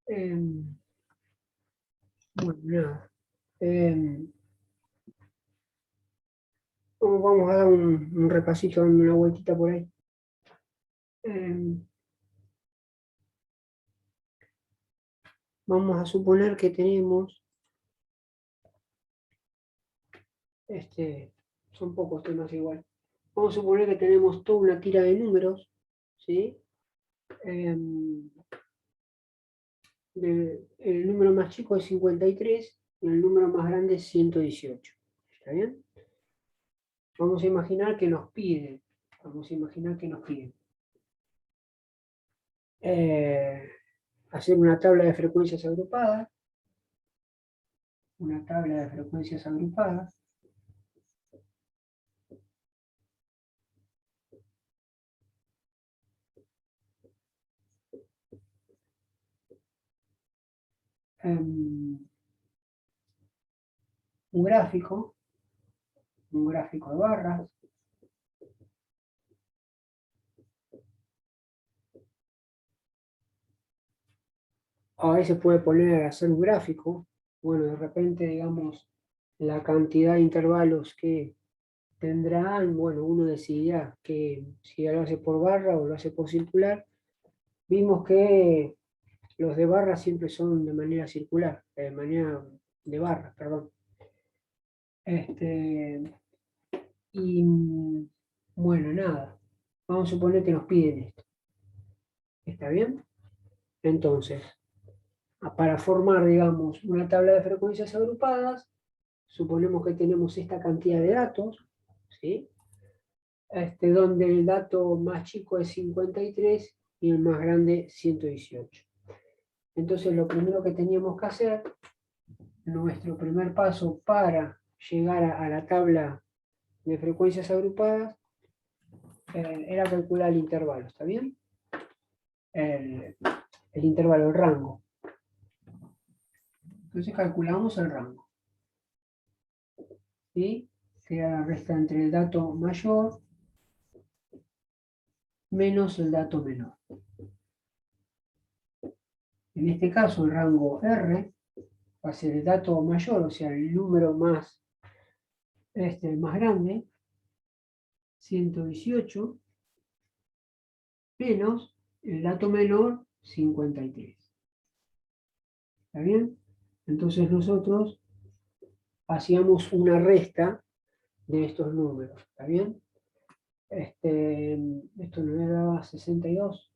Bueno, nada. Vamos a dar un repasito, una vueltita por ahí. Vamos a suponer que tenemos, son pocos temas igual. Vamos a suponer que tenemos toda una tira de números, ¿sí? El número más chico es 53 y el número más grande es 118. ¿Está bien? Vamos a imaginar que nos piden. Hacer una tabla de frecuencias agrupadas. Un gráfico de barras. A veces puede poner a hacer un gráfico. Bueno, de repente, digamos, la cantidad de intervalos que tendrán, bueno, uno decidirá que si lo hace por barra o lo hace por circular. Vimos que los de barra siempre son de manera circular, de manera de barra, perdón. Y bueno, nada. Vamos a suponer que nos piden esto. ¿Está bien? Entonces, para formar, digamos, una tabla de frecuencias agrupadas, suponemos que tenemos esta cantidad de datos, ¿sí? Donde el dato más chico es 53 y el más grande 118. Entonces, lo primero que teníamos que hacer, nuestro primer paso para llegar a la tabla de frecuencias agrupadas, era calcular el intervalo, ¿está bien? El intervalo, el rango. Entonces calculamos el rango. ¿Sí? Queda la resta entre el dato mayor menos el dato menor. En este caso el rango R va a ser el dato mayor, o sea, el número más, el más grande, 118, menos el dato menor, 53. ¿Está bien? Entonces nosotros hacíamos una resta de estos números. ¿Está bien? Esto no era 62.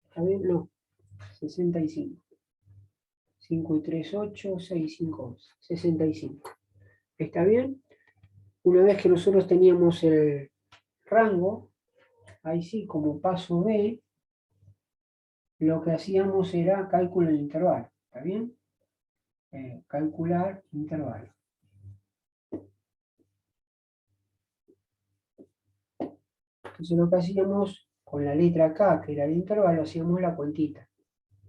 ¿Está bien? No, 65. 5 y 3, 8, 6, 5, 11. 65. ¿Está bien? Una vez que nosotros teníamos el rango, ahí sí, como paso B, lo que hacíamos era cálculo del intervalo. ¿Está bien? Calcular intervalo. Entonces lo que hacíamos con la letra K, que era el intervalo, hacíamos la cuentita,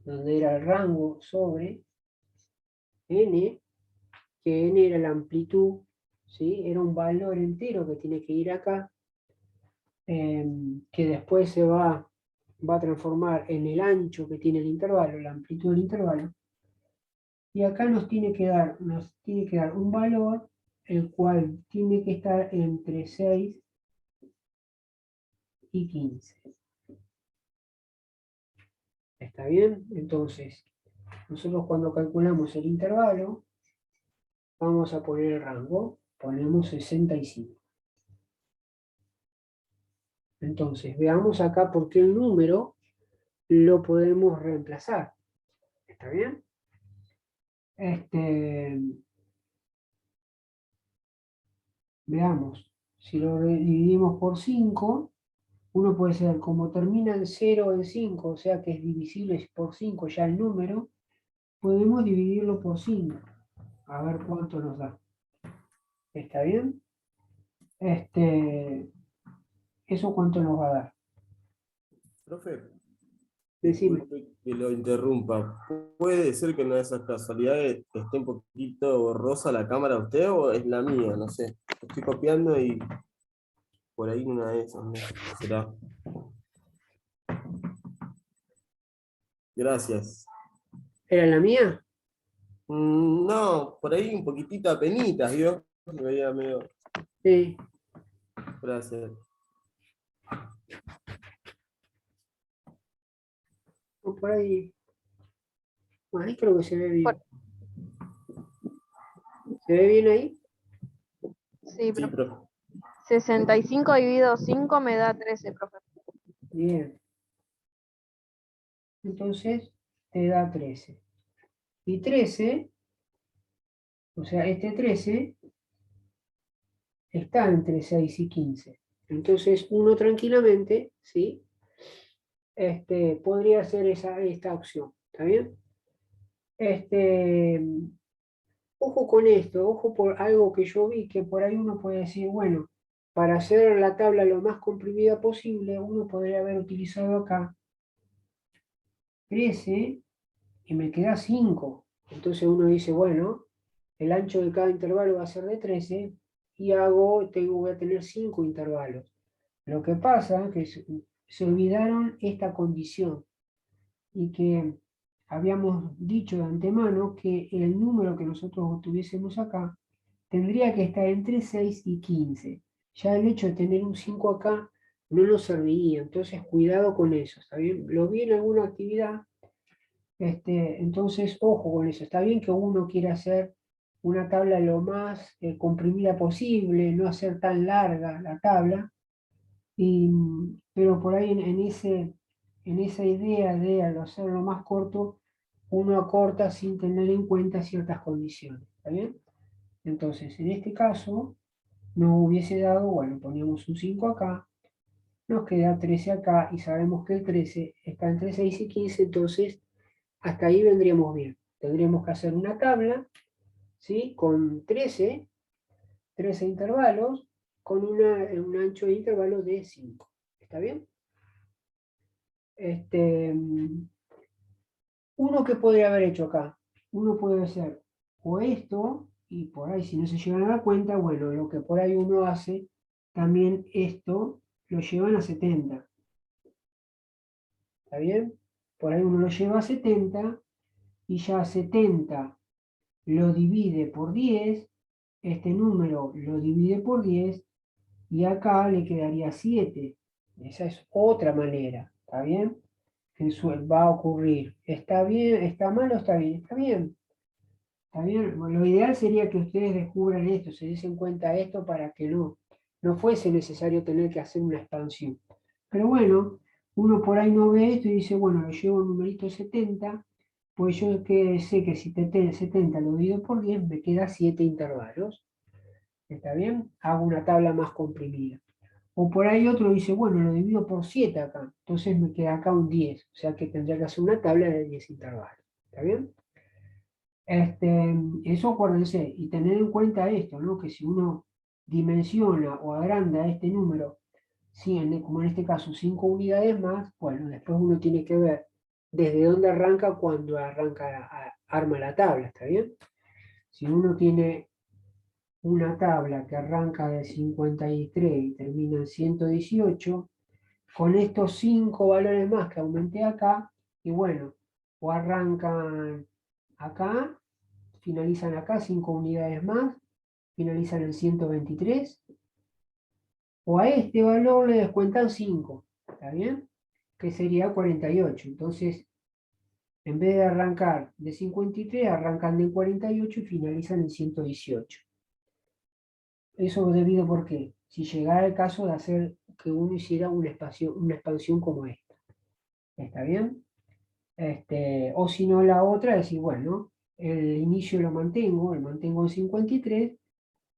donde era el rango sobre N, que N era la amplitud, ¿sí? Era un valor entero que tiene que ir acá, que después se va a transformar en el ancho que tiene el intervalo, la amplitud del intervalo. Y acá nos tiene que dar un valor, el cual tiene que estar entre 6 y 15. ¿Está bien? Entonces, nosotros cuando calculamos el intervalo, vamos a poner el rango, ponemos 65. Entonces, veamos acá por qué el número lo podemos reemplazar. ¿Está bien? Veamos, si lo dividimos por 5, uno puede ser, como termina en 0 en 5, o sea que es divisible por 5 ya el número, podemos dividirlo por 5, a ver cuánto nos da. ¿Está bien? ¿Eso cuánto nos va a dar? Profe, Decime. disculpe que lo interrumpa. ¿Puede ser que en una de esas casualidades esté un poquito borrosa la cámara de usted o es la mía? No sé. Estoy copiando y por ahí una de esas, ¿no? ¿Será? Gracias. ¿Era la mía? No, por ahí un poquitito apenitas, ¿vio? Me veía medio. Sí. Gracias. O por ahí. Bueno, ahí creo que se ve Por- bien. ¿Se ve bien ahí? sí, Sí, profe. profe. 65 dividido 5 me da 13, profe. Bien. Entonces te da 13. Y 13, o sea, este 13 está entre 6 y 15. Entonces uno tranquilamente, ¿sí? Podría hacer esta opción. ¿Está bien? Este, ojo con esto, ojo por algo que yo vi, que por ahí uno puede decir, bueno, para hacer la tabla lo más comprimida posible, uno podría haber utilizado acá 13 y me queda 5. Entonces uno dice, bueno, el ancho de cada intervalo va a ser de 13 y voy a tener 5 intervalos. Lo que pasa es que se olvidaron esta condición y que habíamos dicho de antemano que el número que nosotros tuviésemos acá tendría que estar entre 6 y 15. Ya el hecho de tener un 5 acá no nos serviría, entonces cuidado con eso, ¿está bien? Lo vi en alguna actividad, entonces ojo con eso. Está bien que uno quiera hacer una tabla lo más comprimida posible, no hacer tan larga la tabla, pero por ahí en esa idea de al hacerlo más corto, uno acorta sin tener en cuenta ciertas condiciones, ¿está bien? Entonces, en este caso, nos hubiese dado, bueno, poníamos un 5 acá, nos queda 13 acá y sabemos que el 13 está entre 6 y 15, entonces hasta ahí vendríamos bien. Tendríamos que hacer una tabla, ¿sí? Con 13 intervalos, con un ancho de intervalo de 5. ¿Está bien? Uno que podría haber hecho acá, uno puede hacer o esto, y por ahí si no se llevan a dar cuenta, bueno, lo que por ahí uno hace, también esto lo llevan a 70. ¿Está bien? Por ahí uno lo lleva a 70 y ya 70 lo divide por 10, este número lo divide por 10 y acá le quedaría 7. Esa es otra manera, ¿está bien? Que va a ocurrir. ¿Está bien? ¿Está mal o está bien? Está bien. Está bien. Bueno, lo ideal sería que ustedes descubran esto, se den cuenta de esto para que no fuese necesario tener que hacer una expansión. Pero bueno, uno por ahí no ve esto y dice, bueno, lo llevo el numerito 70, pues yo sé que si 70 lo divido por 10 me queda 7 intervalos. ¿Está bien? Hago una tabla más comprimida. O por ahí otro dice, bueno, lo divido por 7 acá, entonces me queda acá un 10, o sea que tendría que hacer una tabla de 10 intervalos. ¿Está bien? Eso acuérdense, y tener en cuenta esto, ¿no? Que si uno dimensiona o agranda este número, como en este caso 5 unidades más, bueno, después uno tiene que ver desde dónde arranca cuando arma la tabla, ¿está bien? Si uno tiene una tabla que arranca de 53 y termina en 118, con estos 5 valores más que aumenté acá, y bueno, o arrancan acá, finalizan acá 5 unidades más, finalizan en 123, o a este valor le descuentan 5, ¿está bien? Que sería 48. Entonces, en vez de arrancar de 53, arrancan de 48 y finalizan en 118. Eso debido por qué, si llegara el caso de hacer que uno hiciera una expansión como esta. ¿Está bien? O si no, la otra es decir, bueno, el inicio lo mantengo en 53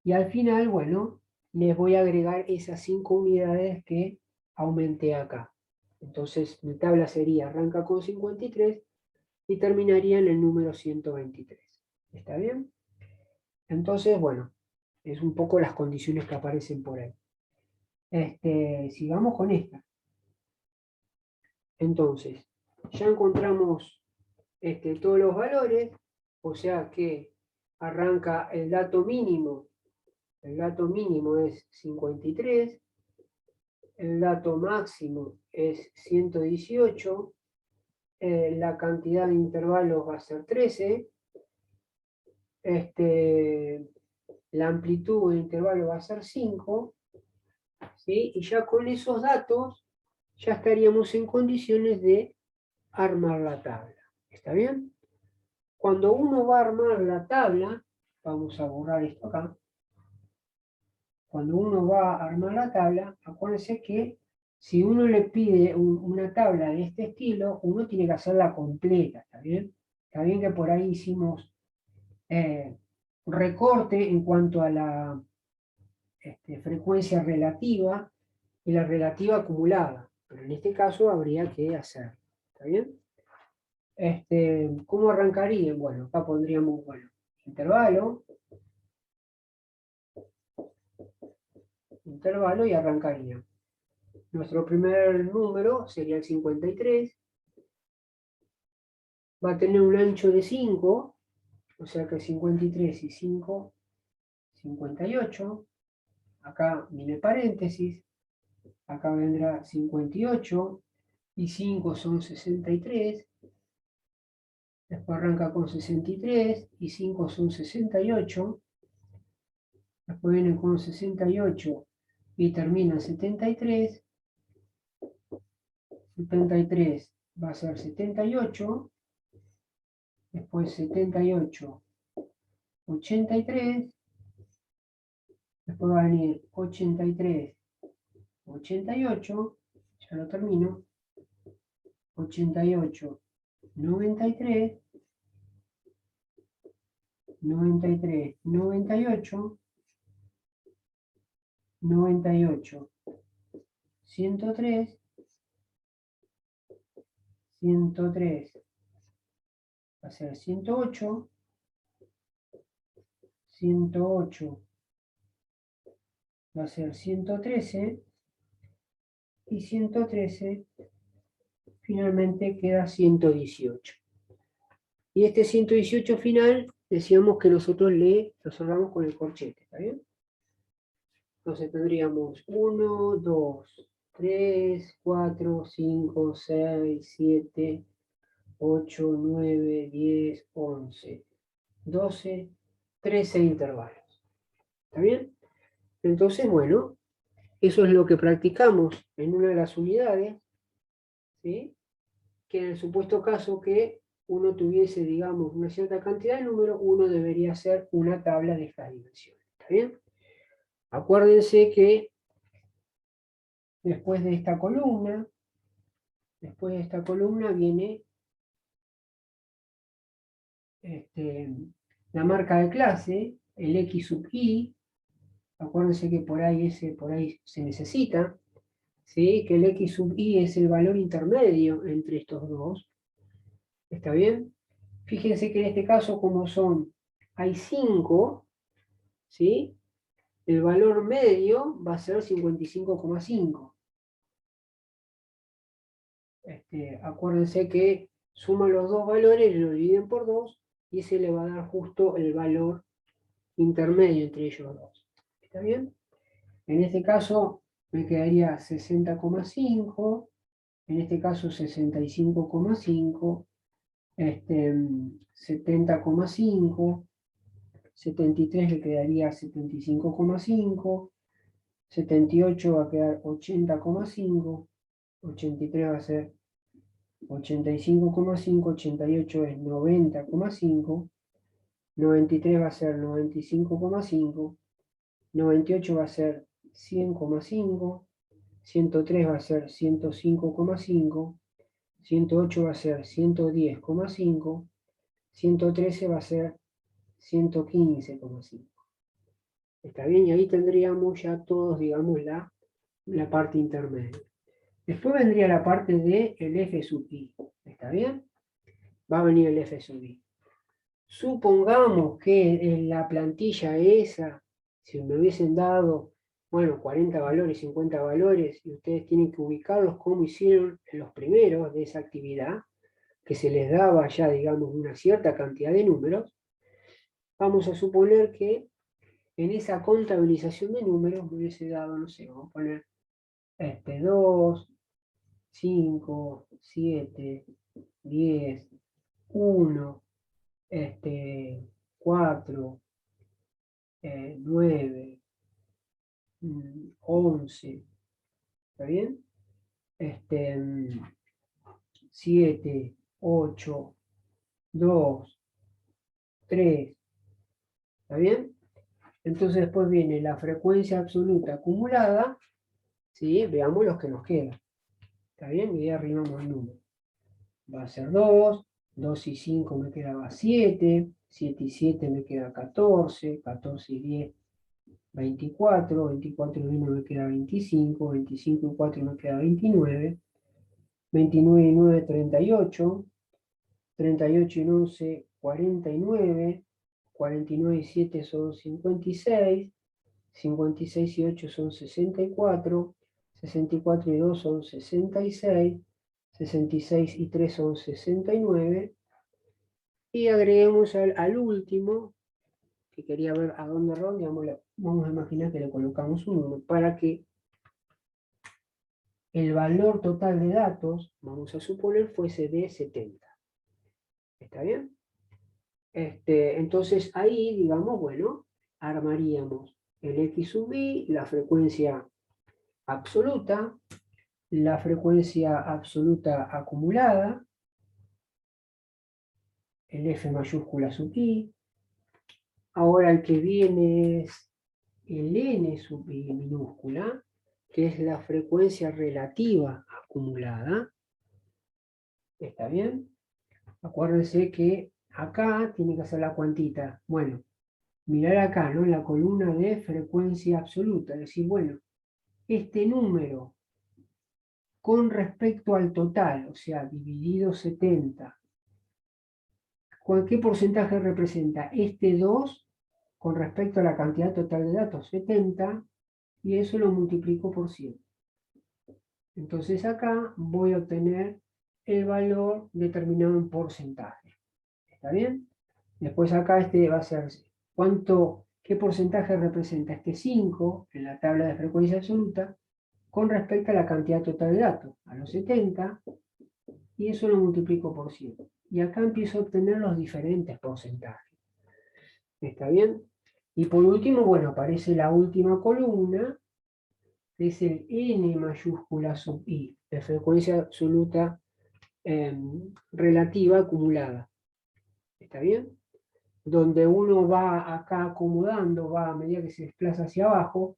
y al final, bueno, les voy a agregar esas 5 unidades que aumenté acá. Entonces mi tabla sería, arranca con 53 y terminaría en el número 123. ¿Está bien? Entonces, bueno, es un poco las condiciones que aparecen por ahí. Sigamos con esta. Entonces, ya encontramos todos los valores, o sea que arranca el dato mínimo es 53, el dato máximo es 118, la cantidad de intervalos va a ser 13, la amplitud del intervalo va a ser 5, ¿sí? Y ya con esos datos ya estaríamos en condiciones de armar la tabla. ¿Está bien? Cuando uno va a armar la tabla, vamos a borrar esto acá. Cuando uno va a armar la tabla, acuérdense que si uno le pide una tabla de este estilo, uno tiene que hacerla completa, ¿está bien? Está bien que por ahí hicimos recorte en cuanto a la frecuencia relativa y la relativa acumulada, pero en este caso habría que hacerlo, ¿está bien? ¿Cómo arrancarían? Bueno, acá pondríamos, bueno, intervalo y arrancaría. Nuestro primer número sería el 53, va a tener un ancho de 5, o sea que 53 y 5, 58, acá viene paréntesis, acá vendrá 58, y 5 son 63, después arranca con 63, y 5 son 68, después viene con 68, y termina en 73, 73 va a ser 78, después 78, 83, después va a venir 83, 88, ya lo termino, 88, 93, 93, 98, 98, 103, 103, va a ser 108, 108, va a ser 113, y 113 finalmente queda 118. Y este 118 final, decíamos que nosotros le resolvamos con el corchete, ¿está bien? Entonces tendríamos 1, 2, 3, 4, 5, 6, 7, 8, 9, 10, 11, 12, 13 intervalos. ¿Está bien? Entonces, bueno, eso es lo que practicamos en una de las unidades, ¿sí? Que en el supuesto caso que uno tuviese, digamos, una cierta cantidad de números, uno debería hacer una tabla de estas dimensiones. ¿Está bien? Acuérdense que después de esta columna viene la marca de clase, el X sub I. Acuérdense que por ahí se necesita, ¿sí? Que el X sub I es el valor intermedio entre estos dos. ¿Está bien? Fíjense que en este caso, como hay 5, ¿sí? El valor medio va a ser 55,5. Acuérdense que suman los dos valores, lo dividen por 2 y ese le va a dar justo el valor intermedio entre ellos dos. ¿Está bien? En este caso me quedaría 60,5, en este caso 65,5, 70,5, 73 le quedaría 75,5, 78 va a quedar 80,5, 83 va a ser 85,5, 88 es 90,5, 93 va a ser 95,5, 98 va a ser 100,5, 103 va a ser 105,5, 108 va a ser 110,5, 113 va a ser 115,5. ¿Está bien? Y ahí tendríamos ya todos, digamos, la parte intermedia. Después vendría la parte del F sub I. ¿Está bien? Va a venir el F sub I. Supongamos que en la plantilla esa, si me hubiesen dado, bueno, 40 valores, 50 valores, y ustedes tienen que ubicarlos como hicieron en los primeros de esa actividad, que se les daba ya, digamos, una cierta cantidad de números, vamos a suponer que en esa contabilización de números me hubiese dado, no sé, vamos a poner 2, 5, 7, 10, 1, 4, 9, 11, ¿está bien? 7, 8, 2, 3, ¿está bien? Entonces después viene la frecuencia absoluta acumulada, ¿sí? Veamos los que nos quedan, ¿está bien? Y ahí arrimamos el número. Va a ser 2, 2 y 5 me quedaba 7, 7 y 7 me queda 14, 14 y 10, 24, 24 y 1 me queda 25, 25 y 4 me queda 29, 29 y 9, 38, 38 y 11, 49, 49 y 7 son 56, 56 y 8 son 64, 64 y 2 son 66, 66 y 3 son 69, y agreguemos al último, que quería ver a dónde ronda, vamos a imaginar que le colocamos un 1, para que el valor total de datos, vamos a suponer, fuese de 70. ¿Está bien? Entonces ahí, digamos, bueno, armaríamos el X sub I, la frecuencia absoluta acumulada, el F mayúscula sub I. Ahora el que viene es el N sub I minúscula, que es la frecuencia relativa acumulada. ¿Está bien? Acuérdense que acá tiene que hacer la cuantita. Bueno, mirar acá, ¿no? En la columna de frecuencia absoluta. Es decir, bueno, este número con respecto al total, o sea, dividido 70, ¿qué porcentaje representa? Este 2 con respecto a la cantidad total de datos, 70, y eso lo multiplico por 100. Entonces acá voy a obtener el valor determinado en porcentaje. ¿Está bien? Después acá va a ser qué porcentaje representa este 5 en la tabla de frecuencia absoluta con respecto a la cantidad total de datos, a los 70, y eso lo multiplico por 100. Y acá empiezo a obtener los diferentes porcentajes. ¿Está bien? Y por último, bueno, aparece la última columna, que es el N mayúscula sub I, de frecuencia absoluta relativa acumulada. ¿Está bien? Donde uno va acá acomodando, va a medida que se desplaza hacia abajo,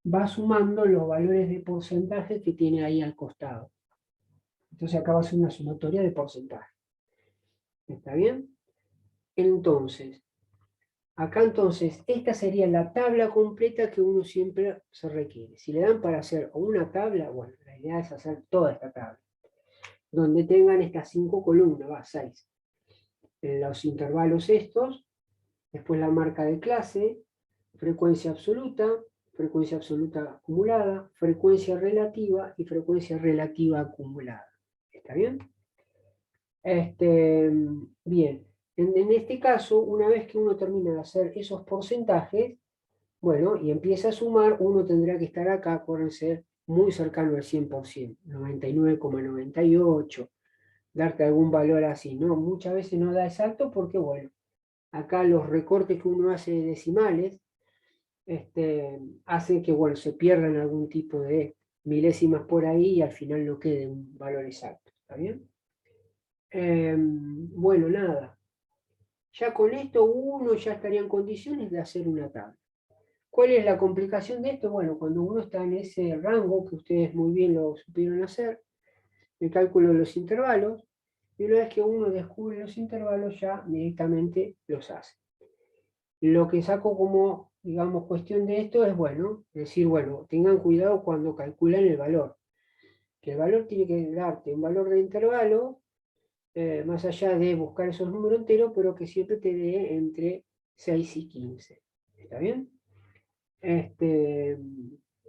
va sumando los valores de porcentaje que tiene ahí al costado. Entonces acá va a ser una sumatoria de porcentaje. ¿Está bien? Entonces, acá entonces, esta sería la tabla completa que uno siempre se requiere. Si le dan para hacer una tabla, bueno, la idea es hacer toda esta tabla, donde tengan estas 5 columnas, 6. En los intervalos estos, después la marca de clase, frecuencia absoluta acumulada, frecuencia relativa y frecuencia relativa acumulada. ¿Está bien? Bien. En este caso, una vez que uno termina de hacer esos porcentajes, bueno, y empieza a sumar, uno tendrá que estar acá, acuérdense, muy cercano al 100%, 99,98, darte algún valor así, ¿no? Muchas veces no da exacto porque, bueno, acá los recortes que uno hace de decimales, hacen que, bueno, se pierdan algún tipo de milésimas por ahí y al final no quede un valor exacto, ¿está bien? Bueno, nada. Ya con esto uno ya estaría en condiciones de hacer una tabla. ¿Cuál es la complicación de esto? Bueno, cuando uno está en ese rango, que ustedes muy bien lo supieron hacer, el cálculo de los intervalos, y una vez que uno descubre los intervalos ya directamente los hace. Lo que saco como, digamos, cuestión de esto es, bueno, decir, bueno, tengan cuidado cuando calculan el valor. Que el valor tiene que darte un valor de intervalo, más allá de buscar esos números enteros, pero que siempre te dé entre 6 y 15. ¿Está bien?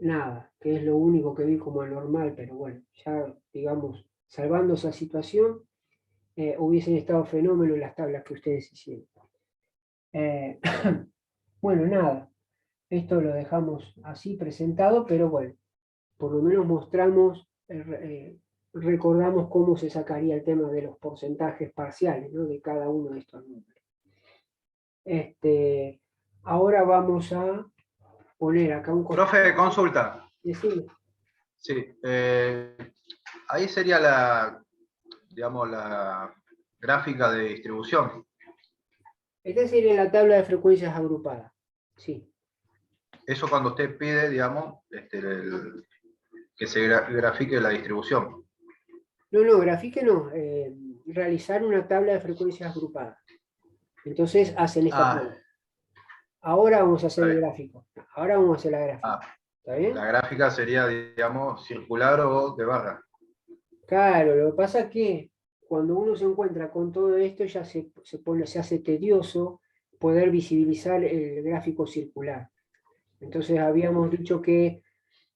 Nada, que es lo único que vi como anormal, pero bueno, ya, digamos, salvando esa situación, hubiesen estado fenómenos las tablas que ustedes hicieron. Bueno, nada, esto lo dejamos así presentado, pero bueno, por lo menos mostramos recordamos cómo se sacaría el tema de los porcentajes parciales, ¿no? De cada uno de estos números. Ahora vamos a poner acá un costado. Profe, consulta. Decime. Sí, ahí sería la, digamos, la gráfica de distribución. Esta sería la tabla de frecuencias agrupadas. Sí. Eso cuando usted pide, digamos, que se grafique la distribución. No, grafique no. Realizar una tabla de frecuencias agrupadas. Entonces hacen esta tabla. Ahora vamos a hacer el gráfico. Ahora vamos a hacer la gráfica. ¿Está bien? La gráfica sería, digamos, circular o de barra. Claro, lo que pasa es que cuando uno se encuentra con todo esto ya se hace tedioso poder visibilizar el gráfico circular. Entonces habíamos dicho que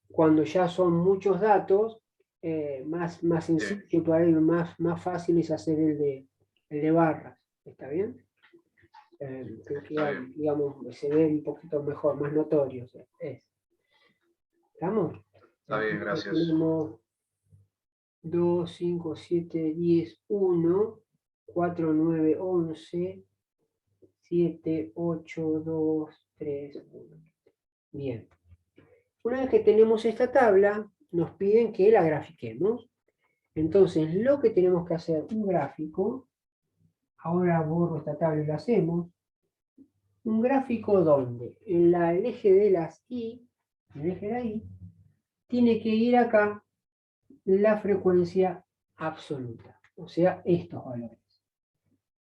cuando ya son muchos datos, más sencillo, por ahí más fácil es hacer el de barras. ¿Está bien? Creo que digamos, se ve un poquito mejor, más notorio. ¿Estamos? Está bien, gracias. Tenemos 2, 5, 7, 10, 1, 4, 9, 11, 7, 8, 2, 3, 1. Bien. Una vez que tenemos esta tabla, nos piden que la grafiquemos. Entonces, lo que tenemos que hacer, un gráfico, ahora borro esta tabla y lo hacemos. Un gráfico donde en el eje de las Y, el eje de la Y, tiene que ir acá la frecuencia absoluta, o sea, estos valores.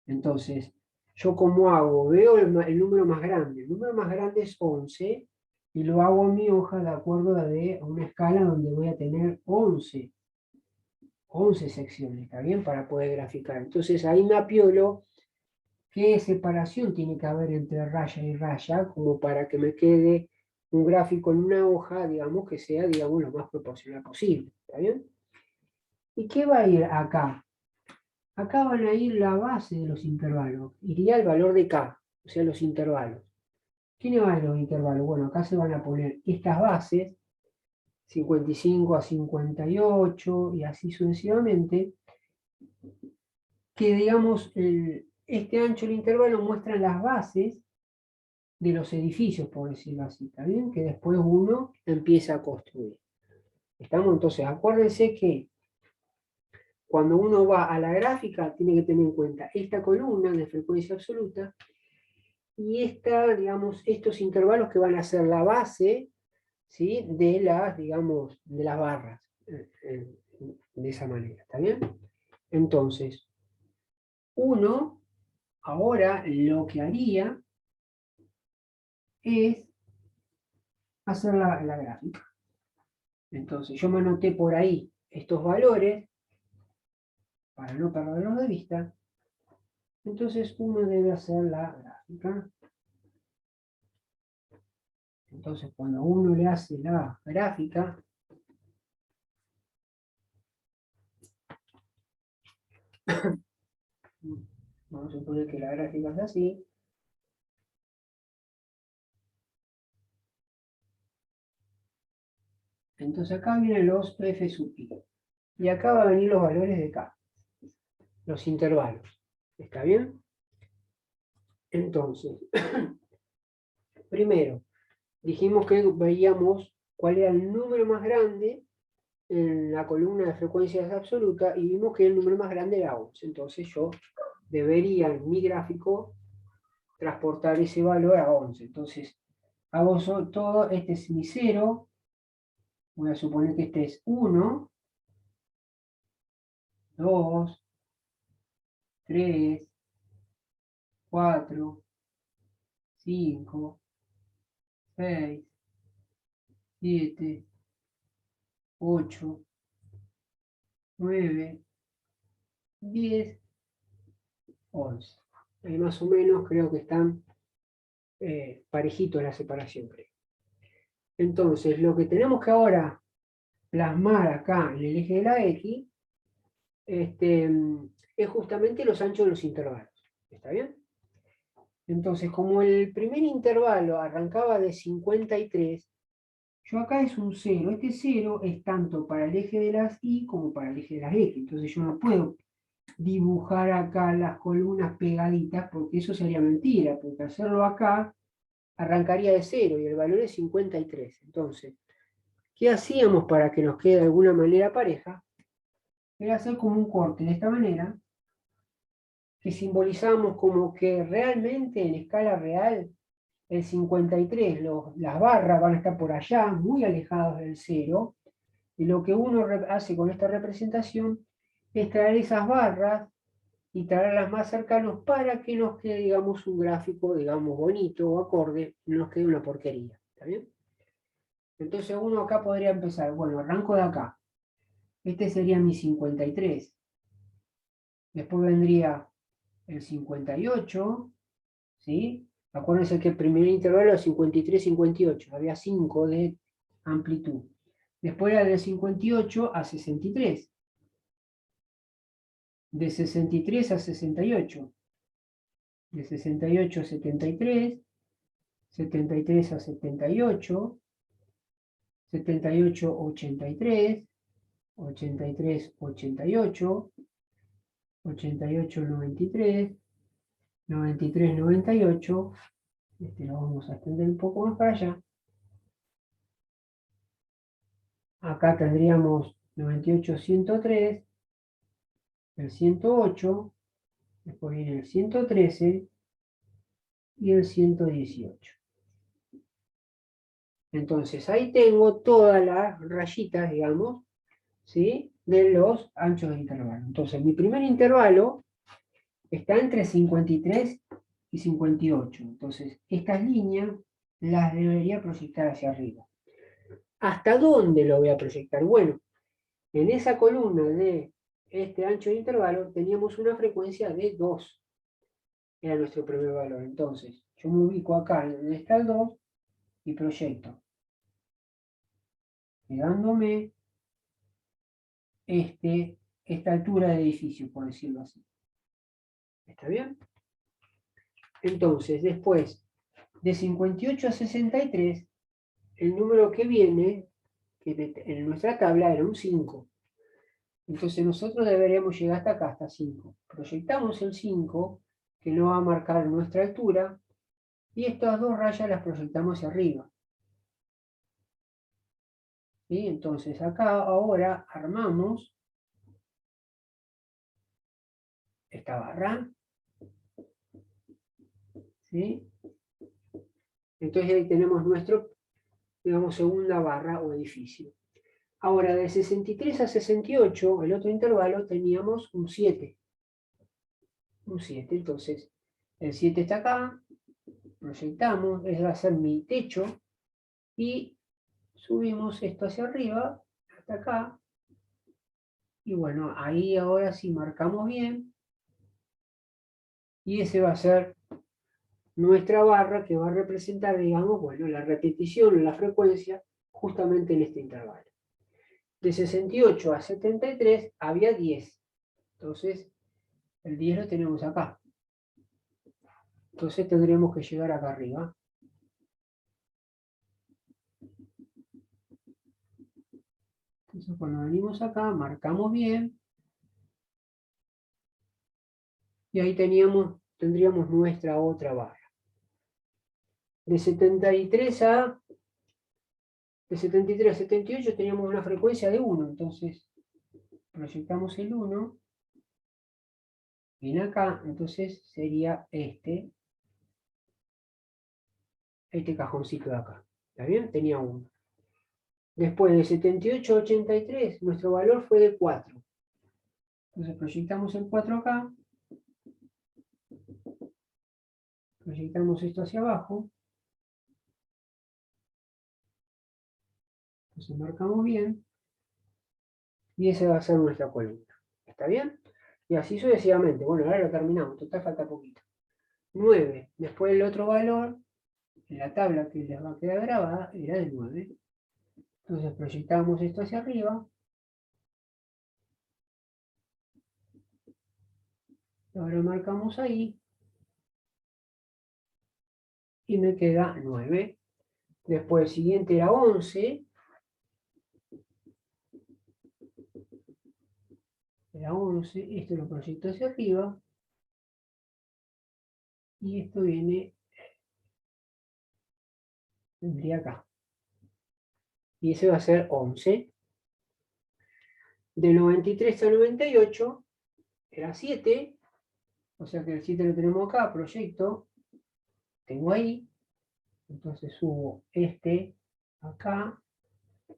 Entonces, yo como hago, veo el número más grande. El número más grande es 11, y lo hago en mi hoja de acuerdo a una escala donde voy a tener 11 secciones, ¿está bien? Para poder graficar. Entonces ahí me apiolo qué separación tiene que haber entre raya y raya, como para que me quede un gráfico en una hoja, digamos, que sea, digamos, lo más proporcional posible, ¿está bien? ¿Y qué va a ir acá? Acá van a ir la base de los intervalos, iría el valor de K, o sea, los intervalos. ¿Quiénes van los intervalos? Bueno, acá se van a poner estas bases, 55 a 58 y así sucesivamente, que digamos, este ancho del intervalo muestra las bases de los edificios, por decirlo así, ¿está bien? Que después uno empieza a construir. ¿Estamos? Entonces, acuérdense que cuando uno va a la gráfica, tiene que tener en cuenta esta columna de frecuencia absoluta y digamos, estos intervalos que van a ser la base, ¿sí? De las, digamos, de las barras, de esa manera, ¿está bien? Entonces, uno ahora lo que haría es hacer la gráfica. Entonces, yo me anoté por ahí estos valores para no perderlos de vista. Entonces, uno debe hacer la gráfica. Entonces, cuando uno le hace la gráfica, vamos a suponer que la gráfica es así. Entonces acá vienen los F sub I. Y acá van a venir los valores de K. Los intervalos. ¿Está bien? Entonces, primero, dijimos que veíamos cuál era el número más grande en la columna de frecuencias absoluta y vimos que el número más grande era 11. Entonces yo debería en mi gráfico transportar ese valor a 11. Entonces hago todo, este es mi 0, voy a suponer que este es 1, 2, 3, 4, 5, 6, 7, 8, 9, 10, 11. Ahí más o menos creo que están parejitos la separación, creo. Entonces, lo que tenemos que ahora plasmar acá en el eje de la X es justamente los anchos de los intervalos. ¿Está bien? Entonces, como el primer intervalo arrancaba de 53, Yo acá es un 0. Este 0 es tanto para el eje de las Y como para el eje de las X. Entonces yo no puedo dibujar acá las columnas pegaditas porque eso sería mentira, porque hacerlo acá arrancaría de 0 y el valor es 53. Entonces, ¿qué hacíamos para que nos quede de alguna manera pareja? Era hacer como un corte de esta manera, que simbolizamos como que realmente en escala real el 53, las barras van a estar por allá, muy alejadas del 0, y lo que uno hace con esta representación es traer esas barras y traerlas más cercanos para que nos quede, digamos, un gráfico, digamos, bonito o acorde, no nos quede una porquería. ¿Está bien? Entonces uno acá podría empezar, bueno, arranco de acá. Este sería mi 53. Después vendría el 58, ¿sí? Acuérdense que el primer intervalo es 53, 58. Había 5 de amplitud. Después era de 58 a 63. De 63 a 68. De 68 a 73. 73 a 78. 78 a 83. 83 a 88. 88 a 93. 93 a 98. Este lo vamos a extender un poco más para allá. Acá tendríamos 98 a 103. El 108. Después viene el 113 y el 118. Entonces ahí tengo todas las rayitas, digamos, ¿sí? De los anchos de intervalo. Entonces mi primer intervalo está entre 53 y 58. Entonces estas líneas las debería proyectar hacia arriba. ¿Hasta dónde lo voy a proyectar? Bueno, en esa columna de este ancho de intervalo teníamos una frecuencia de 2. Era nuestro primer valor. Entonces, yo me ubico acá en donde está el 2 y proyecto, dándome esta altura de edificio, por decirlo así. ¿Está bien? Entonces, después, de 58 a 63, el número que viene, que en nuestra tabla era un 5. Entonces nosotros deberíamos llegar hasta acá, hasta 5. Proyectamos el 5, que nos va a marcar nuestra altura, y estas dos rayas las proyectamos hacia arriba. ¿Sí? Entonces acá ahora armamos esta barra. ¿Sí? Entonces ahí tenemos nuestro, digamos, segunda barra o edificio. Ahora, de 63 a 68, el otro intervalo, teníamos un 7. Un 7, entonces el 7 está acá, proyectamos, ese va a ser mi techo, y subimos esto hacia arriba, hasta acá, y bueno, ahí ahora sí marcamos bien, y ese va a ser nuestra barra que va a representar, digamos, bueno, la repetición, la frecuencia, justamente en este intervalo. De 68 a 73 había 10. Entonces, el 10 lo tenemos acá. Entonces tendríamos que llegar acá arriba. Entonces, cuando venimos acá, marcamos bien. Y ahí tendríamos nuestra otra barra. De 73 a 78 teníamos una frecuencia de 1. Entonces, proyectamos el 1. Viene acá, entonces sería este cajoncito de acá. ¿Está bien? Tenía 1. Después de 78 a 83, nuestro valor fue de 4. Entonces proyectamos el 4 acá. Proyectamos esto hacia abajo. Entonces marcamos bien. Y esa va a ser nuestra columna. ¿Está bien? Y así sucesivamente. Bueno, ahora lo terminamos. Total falta poquito. 9. Después el otro valor, en la tabla que les va a quedar grabada, era de 9. Entonces proyectamos esto hacia arriba. Ahora marcamos ahí. Y me queda 9. Después el siguiente era 11. Era 11. Esto lo proyecto hacia arriba. Y esto vendría acá. Y ese va a ser 11. De 93 a 98 era 7. O sea que el 7 lo tenemos acá, proyecto. Tengo ahí. Entonces subo este acá.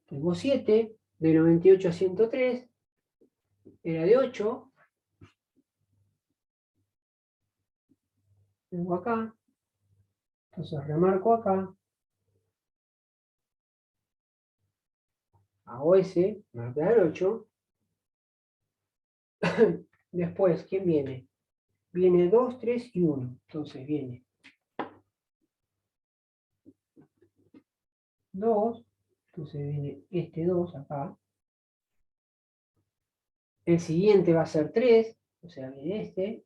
Tengo 7. De 98 a 103 era de 8. Tengo acá. Entonces remarco acá. Hago ese, me va a quedar 8. Después, ¿quién viene? Viene 2, 3 y 1. Entonces viene 2. Entonces viene este 2 acá. El siguiente va a ser 3. O sea, viene este.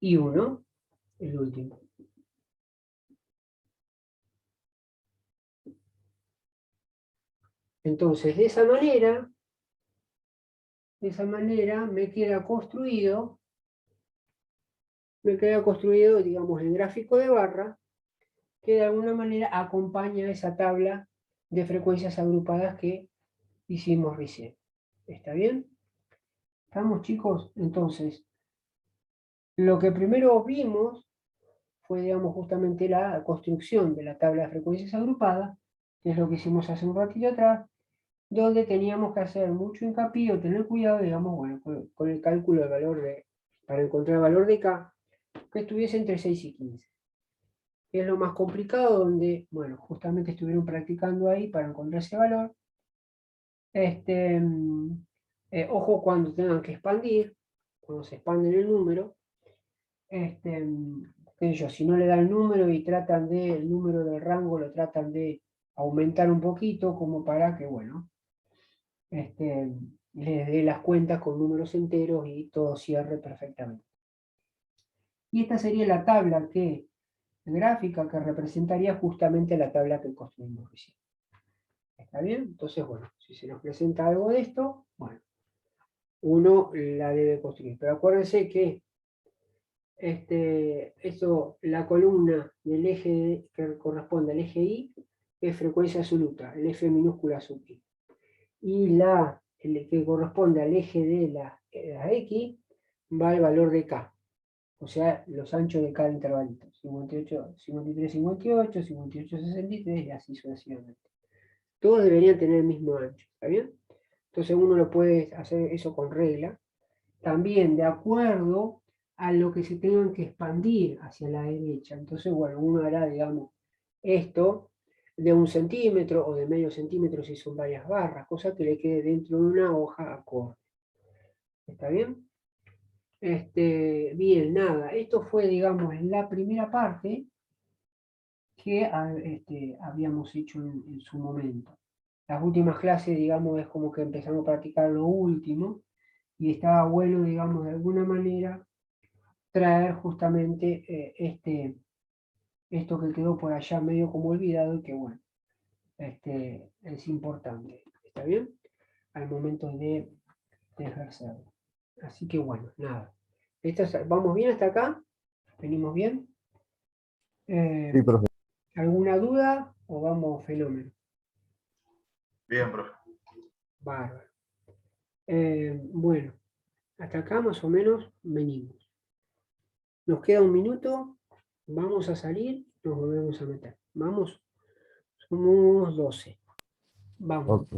Y 1, el último. Entonces, de esa manera me queda construido, digamos, el gráfico de barra, que de alguna manera acompaña esa tabla de frecuencias agrupadas que hicimos recién. ¿Está bien? ¿Estamos, chicos? Entonces, lo que primero vimos fue, digamos, justamente la construcción de la tabla de frecuencias agrupadas, que es lo que hicimos hace un ratito atrás, donde teníamos que hacer mucho hincapié o tener cuidado, digamos, bueno, con el cálculo del valor para encontrar el valor de K, que estuviese entre 6 y 15. Es lo más complicado, donde, bueno, justamente estuvieron practicando ahí para encontrar ese valor. Ojo cuando tengan que expandir, cuando se expanden el número, si no le dan el número y tratan el número del rango lo tratan de aumentar un poquito, como para que, bueno, les dé las cuentas con números enteros y todo cierre perfectamente. Y esta sería la tabla gráfica que representaría justamente la tabla que construimos recién. ¿Está bien? Entonces, bueno, si se nos presenta algo de esto, bueno, uno la debe construir. Pero acuérdense que la columna del eje que corresponde al eje Y es frecuencia absoluta, el F minúscula sub I. Y el que corresponde al eje de la X va al valor de K. O sea, los anchos de cada intervalito. 58, 53, 58, 58, 63 y así sucesivamente. Todos deberían tener el mismo ancho, ¿está bien? Entonces uno lo puede hacer eso con regla. También de acuerdo a lo que se tengan que expandir hacia la derecha. Entonces, bueno, uno hará, digamos, esto de 1 centímetro o de medio centímetro si son varias barras, cosa que le quede dentro de una hoja acorde. ¿Está bien? Bien, nada, esto fue, digamos, la primera parte que habíamos hecho en su momento. Las últimas clases, digamos, es como que empezamos a practicar lo último, y estaba bueno, digamos, de alguna manera, traer justamente esto que quedó por allá medio como olvidado y que, bueno, es importante. ¿Está bien? Al momento de ejercerlo. Así que, bueno, nada. ¿Vamos bien hasta acá? ¿Venimos bien? Sí, profe. ¿Alguna duda o vamos fenómeno? Bien, profe. Bárbaro. Bueno, hasta acá más o menos venimos. Nos queda un minuto, vamos a salir, nos volvemos a meter. Vamos, somos 12. Vamos. Ok.